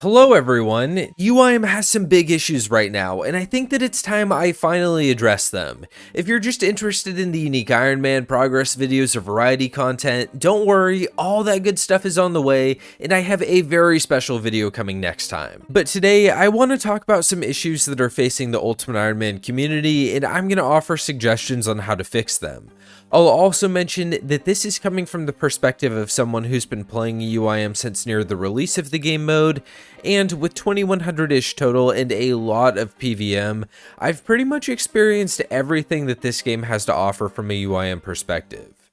Hello everyone! UIM has some big issues right now, and I think that it's time I finally address them. If you're just interested in the unique Iron Man progress videos or variety content, don't worry, all that good stuff is on the way, and I have a very special video coming next time. But today, I want to talk about some issues that are facing the Ultimate Iron Man community, and I'm going to offer suggestions on how to fix them. I'll also mention that this is coming from the perspective of someone who's been playing UIM since near the release of the game mode, and with 2100-ish total and a lot of PVM, I've pretty much experienced everything that this game has to offer from a UIM perspective.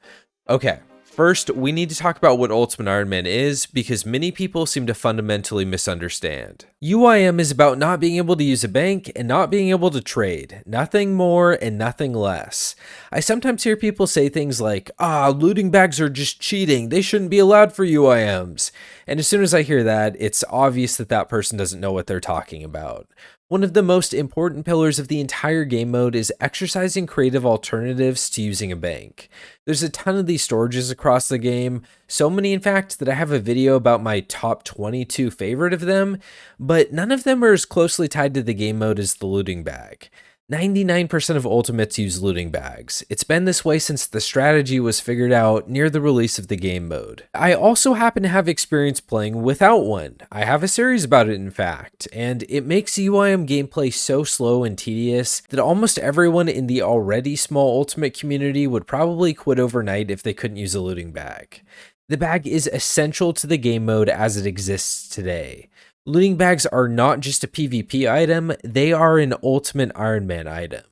Okay. First, we need to talk about what Ultimate Iron Man is, because many people seem to fundamentally misunderstand. UIM is about not being able to use a bank and not being able to trade. Nothing more and nothing less. I sometimes hear people say things like, looting bags are just cheating, they shouldn't be allowed for UIMs. And as soon as I hear that, it's obvious that that person doesn't know what they're talking about. One of the most important pillars of the entire game mode is exercising creative alternatives to using a bank. There's a ton of these storages across the game, so many in fact that I have a video about my top 22 favorite of them, but none of them are as closely tied to the game mode as the looting bag. 99% of ultimates use looting bags. It's been this way since the strategy was figured out near the release of the game mode. I also happen to have experience playing without one. I have a series about it in fact, and it makes UIM gameplay so slow and tedious that almost everyone in the already small ultimate community would probably quit overnight if they couldn't use a looting bag. The bag is essential to the game mode as it exists today. Looting bags are not just a PvP item, they are an Ultimate Iron Man item.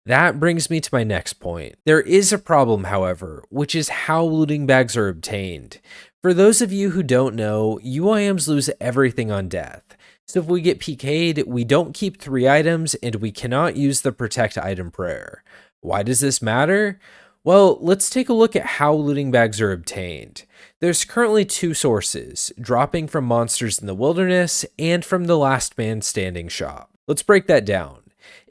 That brings me to my next point. There is a problem, however, which is how looting bags are obtained. For those of you who don't know, UIMs lose everything on death. So if we get PK'd, we don't keep 3 items, and we cannot use the protect item prayer. Why does this matter? Well, let's take a look at how looting bags are obtained. There's currently 2 sources, dropping from monsters in the wilderness and from the last man standing shop. Let's break that down.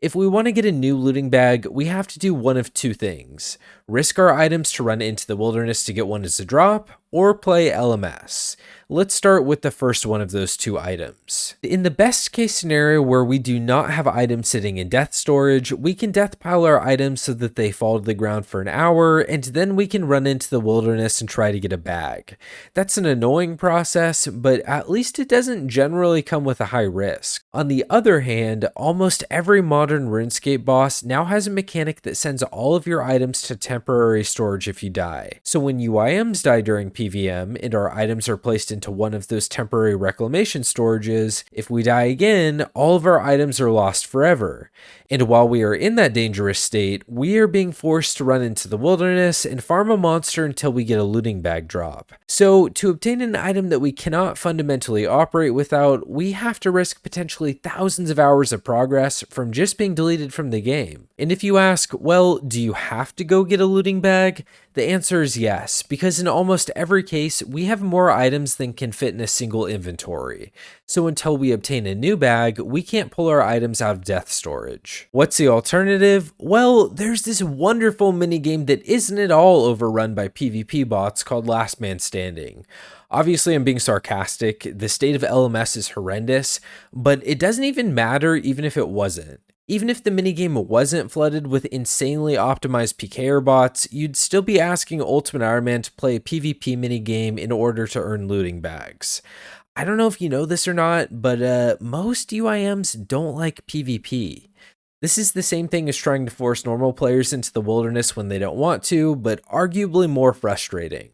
If we want to get a new looting bag, we have to do one of 2 things. Risk our items to run into the wilderness to get one as a drop, or play LMS. Let's start with the first one of those 2 items. In the best case scenario where we do not have items sitting in death storage, we can death pile our items so that they fall to the ground for an hour, and then we can run into the wilderness and try to get a bag. That's an annoying process, but at least it doesn't generally come with a high risk. On the other hand, almost every modern RuneScape boss now has a mechanic that sends all of your items to temporary storage if you die. So when UIMs die during PVM and our items are placed into one of those temporary reclamation storages, if we die again, all of our items are lost forever. And while we are in that dangerous state, we are being forced to run into the wilderness and farm a monster until we get a looting bag drop. So to obtain an item that we cannot fundamentally operate without, we have to risk potentially thousands of hours of progress from just being deleted from the game. And if you ask, well, do you have to go get a looting bag? The answer is yes, because in almost every case, we have more items than can fit in a single inventory. So until we obtain a new bag, we can't pull our items out of death storage. What's the alternative? Well, there's this wonderful minigame that isn't at all overrun by PvP bots called Last Man Standing. Obviously, I'm being sarcastic. The state of LMS is horrendous, but it doesn't even matter even if it wasn't. Even if the minigame wasn't flooded with insanely optimized PKer bots, you'd still be asking Ultimate Iron Man to play a PvP minigame in order to earn looting bags. I don't know if you know this or not, but most UIMs don't like PvP. This is the same thing as trying to force normal players into the wilderness when they don't want to, but arguably more frustrating.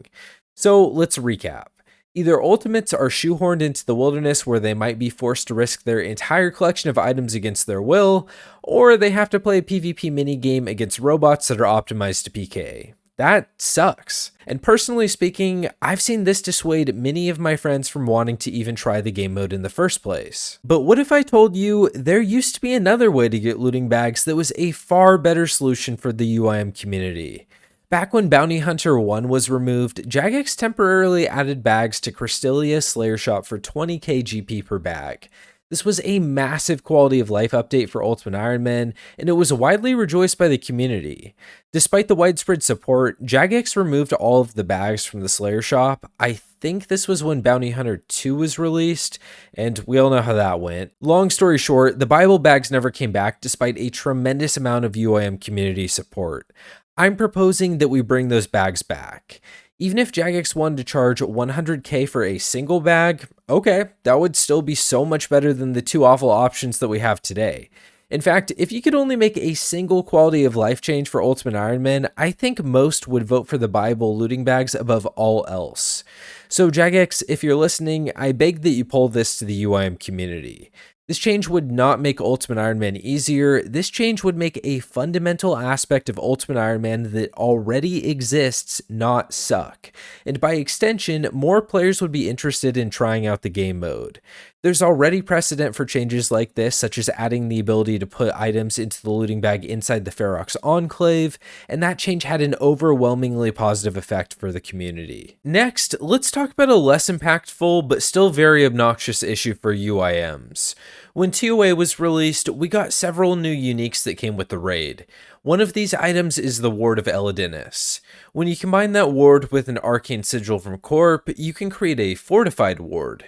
So let's recap. Either ultimates are shoehorned into the wilderness where they might be forced to risk their entire collection of items against their will, or they have to play a PvP minigame against robots that are optimized to PK. That sucks. And personally speaking, I've seen this dissuade many of my friends from wanting to even try the game mode in the first place. But what if I told you there used to be another way to get looting bags that was a far better solution for the UIM community? Back when Bounty Hunter 1 was removed, Jagex temporarily added bags to Crystallia Slayer Shop for 20k GP per bag. This was a massive quality of life update for Ultimate Iron Man, and it was widely rejoiced by the community. Despite the widespread support, Jagex removed all of the bags from the Slayer shop. I think this was when Bounty Hunter 2 was released, and we all know how that went. Long story short, the Bible bags never came back despite a tremendous amount of UIM community support. I'm proposing that we bring those bags back. Even if Jagex wanted to charge 100k for a single bag, okay, that would still be so much better than the two awful options that we have today. In fact, if you could only make a single quality of life change for Ultimate Iron Man, I think most would vote for the Bible looting bags above all else. So Jagex, if you're listening, I beg that you pull this to the UIM community. This change would not make Ultimate Iron Man easier. This change would make a fundamental aspect of Ultimate Iron Man that already exists not suck. And by extension, more players would be interested in trying out the game mode. There's already precedent for changes like this, such as adding the ability to put items into the looting bag inside the Ferox Enclave, and that change had an overwhelmingly positive effect for the community. Next, let's talk about a less impactful but still very obnoxious issue for UIMs. When TOA was released, we got several new uniques that came with the raid. One of these items is the Ward of Elidinus. When you combine that ward with an arcane sigil from Corp, you can create a fortified ward.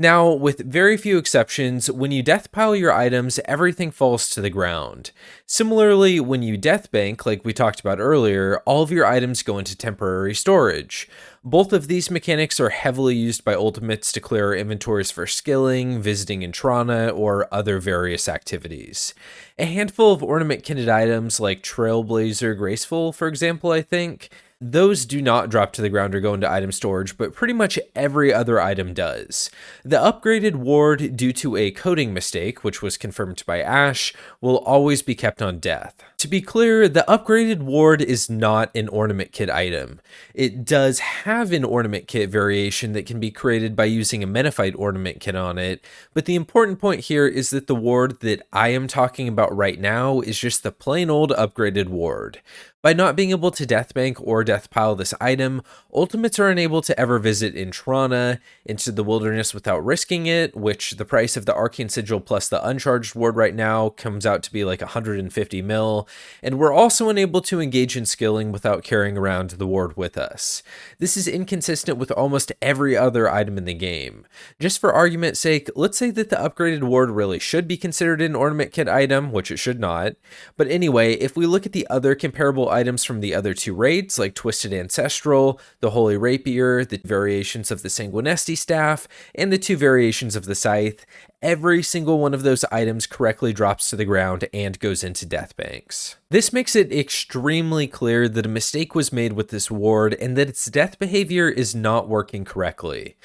Now, with very few exceptions, when you death pile your items, everything falls to the ground. Similarly, when you death bank, like we talked about earlier, all of your items go into temporary storage. Both of these mechanics are heavily used by ultimates to clear inventories for skilling, visiting Intrana, or other various activities. A handful of ornament kitted items like Trailblazer Graceful, for example, I think, those do not drop to the ground or go into item storage, but pretty much every other item does. The upgraded ward, due to a coding mistake, which was confirmed by Ash, will always be kept on death. To be clear, the upgraded ward is not an ornament kit item. It does have an ornament kit variation that can be created by using a Menophyte ornament kit on it, but the important point here is that the ward that I am talking about right now is just the plain old upgraded ward. By not being able to deathbank or deathpile this item, ultimates are unable to ever visit Intrana, into the wilderness without risking it, which the price of the Arcane Sigil plus the Uncharged Ward right now comes out to be like 150 mil, and we're also unable to engage in skilling without carrying around the ward with us. This is inconsistent with almost every other item in the game. Just for argument's sake, let's say that the upgraded ward really should be considered an ornament kit item, which it should not, but anyway, if we look at the other comparable items from the other two raids, like Twisted Ancestral, the Holy Rapier, the variations of the Sanguinesti Staff, and the two variations of the Scythe, every single one of those items correctly drops to the ground and goes into death banks. This makes it extremely clear that a mistake was made with this ward and that its death behavior is not working correctly.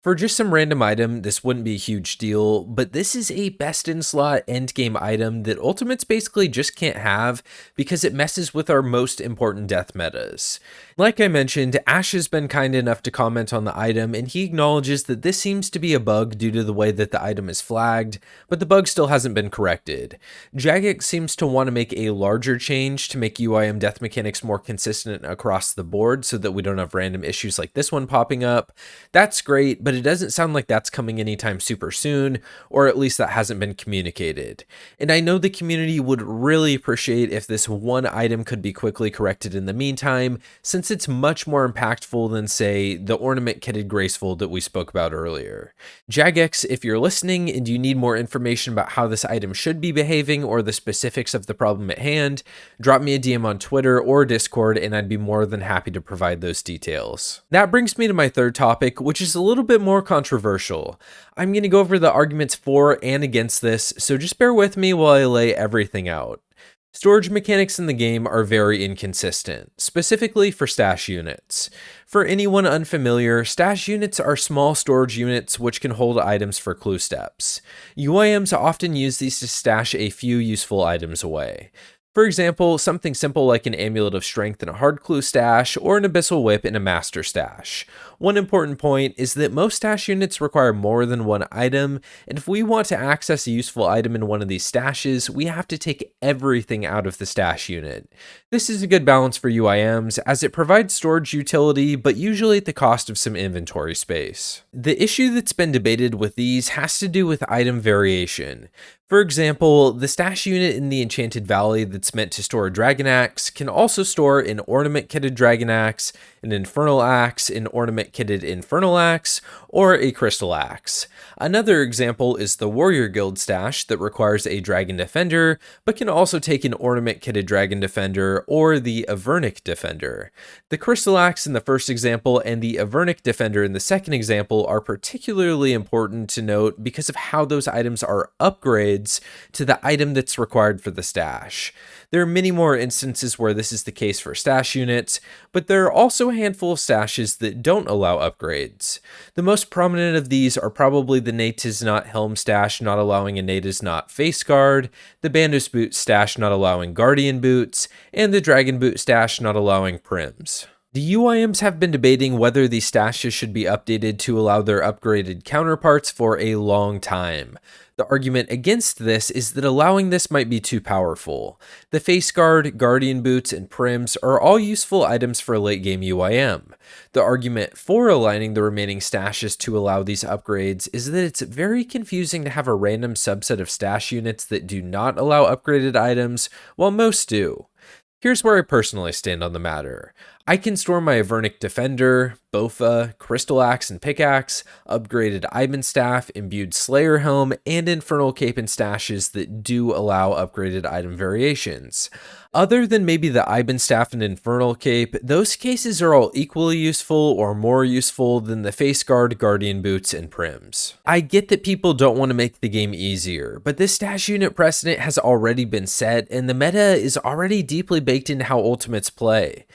For just some random item, this wouldn't be a huge deal, but this is a best-in-slot endgame item that ultimates basically just can't have because it messes with our most important death metas. Like I mentioned, Ash has been kind enough to comment on the item, and he acknowledges that this seems to be a bug due to the way that the item is flagged, but the bug still hasn't been corrected. Jagex seems to want to make a larger change to make UIM death mechanics more consistent across the board so that we don't have random issues like this one popping up. That's great, but it doesn't sound like that's coming anytime super soon, or at least that hasn't been communicated. And I know the community would really appreciate if this one item could be quickly corrected in the meantime, since it's much more impactful than, say, the ornament kitted Graceful that we spoke about earlier. Jagex, if you're listening and you need more information about how this item should be behaving or the specifics of the problem at hand, drop me a DM on Twitter or Discord and I'd be more than happy to provide those details. That brings me to my third topic, which is a little bit more controversial. I'm going to go over the arguments for and against this, so just bear with me while I lay everything out. Storage mechanics in the game are very inconsistent, specifically for stash units. For anyone unfamiliar, stash units are small storage units which can hold items for clue steps. UIMs often use these to stash a few useful items away. For example, something simple like an Amulet of Strength in a Hard Clue stash, or an Abyssal Whip in a Master stash. One important point is that most stash units require more than one item, and if we want to access a useful item in one of these stashes, we have to take everything out of the stash unit. This is a good balance for UIMs, as it provides storage utility, but usually at the cost of some inventory space. The issue that's been debated with these has to do with item variation. For example, the stash unit in the Enchanted Valley that's meant to store a Dragon Axe can also store an Ornament kitted Dragon Axe, an Infernal Axe, an Ornament kitted Infernal Axe, or a Crystal Axe. Another example is the Warrior Guild stash that requires a Dragon Defender, but can also take an Ornament kitted Dragon Defender or the Avernic Defender. The Crystal Axe in the first example and the Avernic Defender in the second example are particularly important to note because of how those items are upgrades to the item that's required for the stash. There are many more instances where this is the case for stash units, but there are also a handful of stashes that don't allow upgrades. The most prominent of these are probably the Nate is not Helm stash not allowing a Nate is not face guard, the Bandos boot stash not allowing Guardian boots, and the Dragon boot stash not allowing prims. The UIMs have been debating whether these stashes should be updated to allow their upgraded counterparts for a long time. The argument against this is that allowing this might be too powerful. The Face Guard, Guardian Boots, and Prims are all useful items for late game UIM. The argument for aligning the remaining stashes to allow these upgrades is that it's very confusing to have a random subset of stash units that do not allow upgraded items, while most do. Here's where I personally stand on the matter. I can store my Avernic Defender, Bofa, Crystal Axe and Pickaxe, upgraded Ivan Staff, imbued Slayer Helm, and Infernal Cape in stashes that do allow upgraded item variations. Other than maybe the Ivan Staff and Infernal Cape, those cases are all equally useful or more useful than the Face Guard, Guardian Boots, and Prims. I get that people don't want to make the game easier, but this stash unit precedent has already been set, and the meta is already deeply baked into how Ultimates play.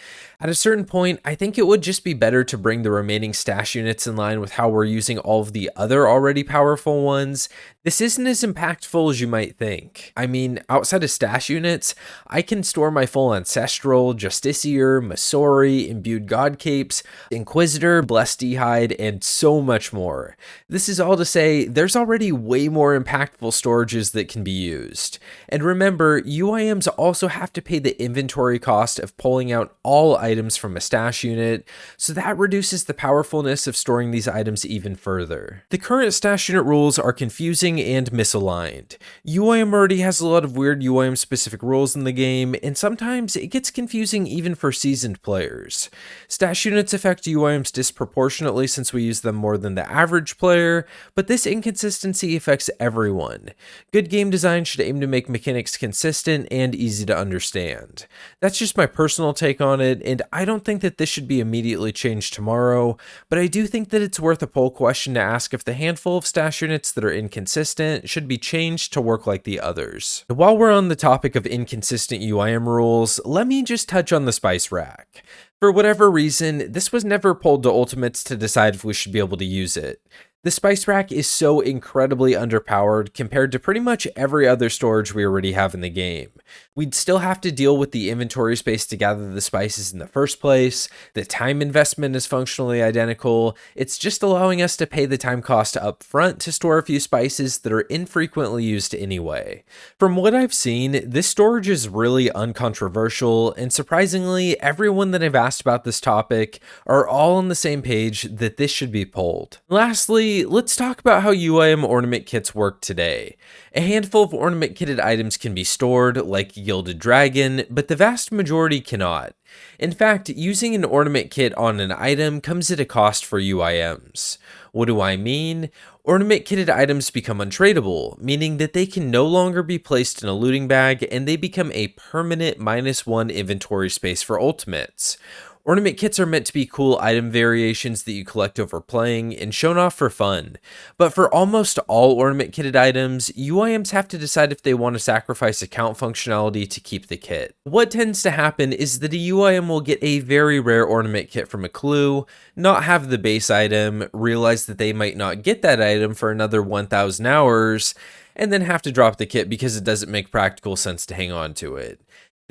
At a certain point, I think it would just be better to bring the remaining stash units in line with how we're using all of the other already powerful ones. This isn't as impactful as you might think. I mean, outside of stash units, I can store my full Ancestral, Justiciar, Masori, Imbued God Capes, Inquisitor, Blessed Ehide, and so much more. This is all to say, there's already way more impactful storages that can be used. And remember, UIMs also have to pay the inventory cost of pulling out all items from a stash unit, so that reduces the powerfulness of storing these items even further. The current stash unit rules are confusing and misaligned. UIM already has a lot of weird UIM specific rules in the game, and sometimes it gets confusing even for seasoned players. Stash units affect UIMs disproportionately since we use them more than the average player, but this inconsistency affects everyone. Good game design should aim to make mechanics consistent and easy to understand. That's just my personal take on it, and I don't think that this should be immediately changed tomorrow, but I do think that it's worth a poll question to ask if the handful of stash units that are inconsistent should be changed to work like the others. While we're on the topic of inconsistent UIM rules, let me just touch on the Spice Rack. For whatever reason, this was never pulled to Ultimates to decide if we should be able to use it. The Spice Rack is so incredibly underpowered compared to pretty much every other storage we already have in the game. We'd still have to deal with the inventory space to gather the spices in the first place, the time investment is functionally identical, it's just allowing us to pay the time cost up front to store a few spices that are infrequently used anyway. From what I've seen, this storage is really uncontroversial, and surprisingly, everyone that I've asked about this topic are all on the same page that this should be pulled. Lastly, let's talk about how UIM ornament kits work today. A handful of ornament kitted items can be stored, like Gilded Dragon, but the vast majority cannot. In fact, using an ornament kit on an item comes at a cost for UIMs. What do I mean? Ornament kitted items become untradeable, meaning that they can no longer be placed in a looting bag and they become a permanent -1 inventory space for ultimates. Ornament kits are meant to be cool item variations that you collect over playing and shown off for fun, but for almost all ornament kitted items, UIMs have to decide if they want to sacrifice account functionality to keep the kit. What tends to happen is that a UIM will get a very rare ornament kit from a clue, not have the base item, realize that they might not get that item for another 1,000 hours, and then have to drop the kit because it doesn't make practical sense to hang on to it.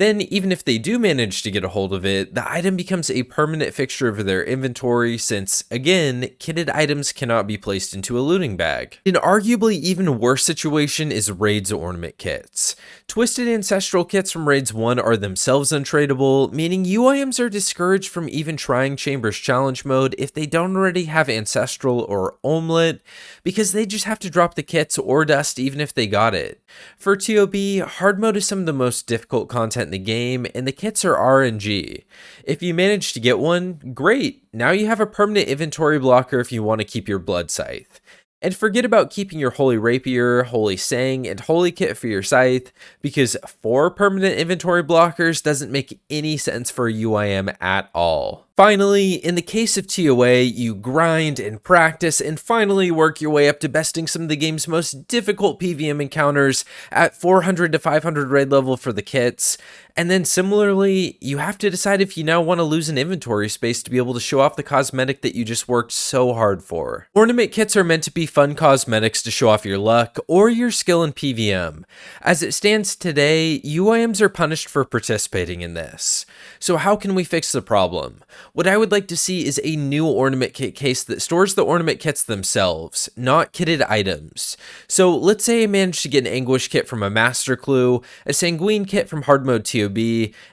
Then, even if they do manage to get a hold of it, the item becomes a permanent fixture of their inventory since, again, kitted items cannot be placed into a looting bag. An arguably even worse situation is Raids ornament kits. Twisted Ancestral kits from Raids 1 are themselves untradeable, meaning UIMs are discouraged from even trying Chambers Challenge mode if they don't already have Ancestral or Omelet, because they just have to drop the kits or dust even if they got it. For TOB, hard mode is some of the most difficult content in the game, and the kits are RNG. If you manage to get one, great, now you have a permanent inventory blocker if you want to keep your Blood Scythe. And forget about keeping your Holy Rapier, Holy Sang, and Holy Kit for your Scythe, because 4 permanent inventory blockers doesn't make any sense for a UIM at all. Finally, in the case of TOA, you grind and practice and finally work your way up to besting some of the game's most difficult PvM encounters at 400 to 500 raid level for the kits. And then similarly, you have to decide if you now want to lose an inventory space to be able to show off the cosmetic that you just worked so hard for. Ornament kits are meant to be fun cosmetics to show off your luck or your skill in PvM. As it stands today, UIMs are punished for participating in this. So how can we fix the problem? What I would like to see is a new ornament kit case that stores the ornament kits themselves, not kitted items. So let's say I managed to get an Anguish kit from a Master Clue, a Sanguine kit from Hard Mode TOB,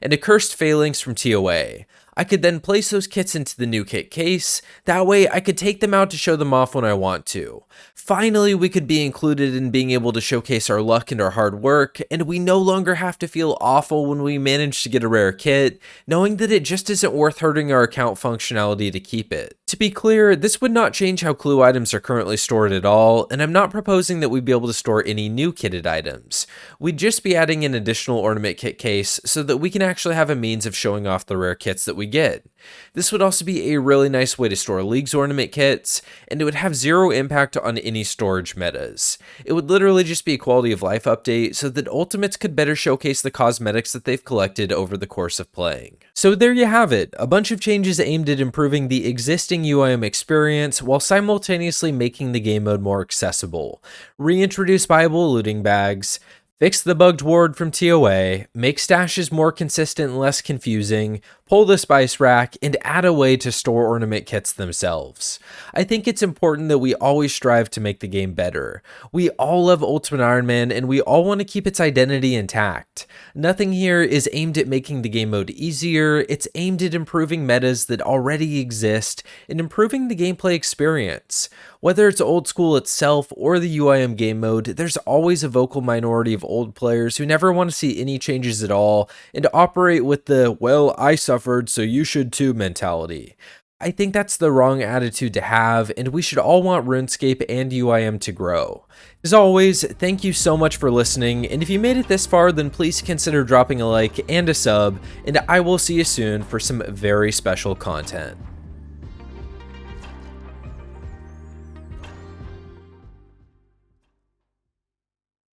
and a Cursed Phalanx from TOA. I could then place those kits into the new kit case, that way I could take them out to show them off when I want to. Finally, we could be included in being able to showcase our luck and our hard work, and we no longer have to feel awful when we manage to get a rare kit, knowing that it just isn't worth hurting our account functionality to keep it. To be clear, this would not change how clue items are currently stored at all, and I'm not proposing that we be able to store any new kitted items. We'd just be adding an additional ornament kit case so that we can actually have a means of showing off the rare kits that we get. This would also be a really nice way to store League's ornament kits, and it would have zero impact on any storage metas. It would literally just be a quality of life update so that Ultimates could better showcase the cosmetics that they've collected over the course of playing. So there you have it, a bunch of changes aimed at improving the existing UIM experience while simultaneously making the game mode more accessible. Reintroduce buyable looting bags, fix the bugged ward from TOA, make stashes more consistent and less confusing, pull the spice rack, and add a way to store ornament kits themselves. I think it's important that we always strive to make the game better. We all love Ultimate Iron Man, and we all want to keep its identity intact. Nothing here is aimed at making the game mode easier, it's aimed at improving metas that already exist and improving the gameplay experience. Whether it's Old School itself or the UIM game mode, there's always a vocal minority of old players who never want to see any changes at all and operate with the, well, I suffered, so you should too mentality. I think that's the wrong attitude to have, and we should all want RuneScape and UIM to grow. As always, thank you so much for listening, and if you made it this far, then please consider dropping a like and a sub, and I will see you soon for some very special content.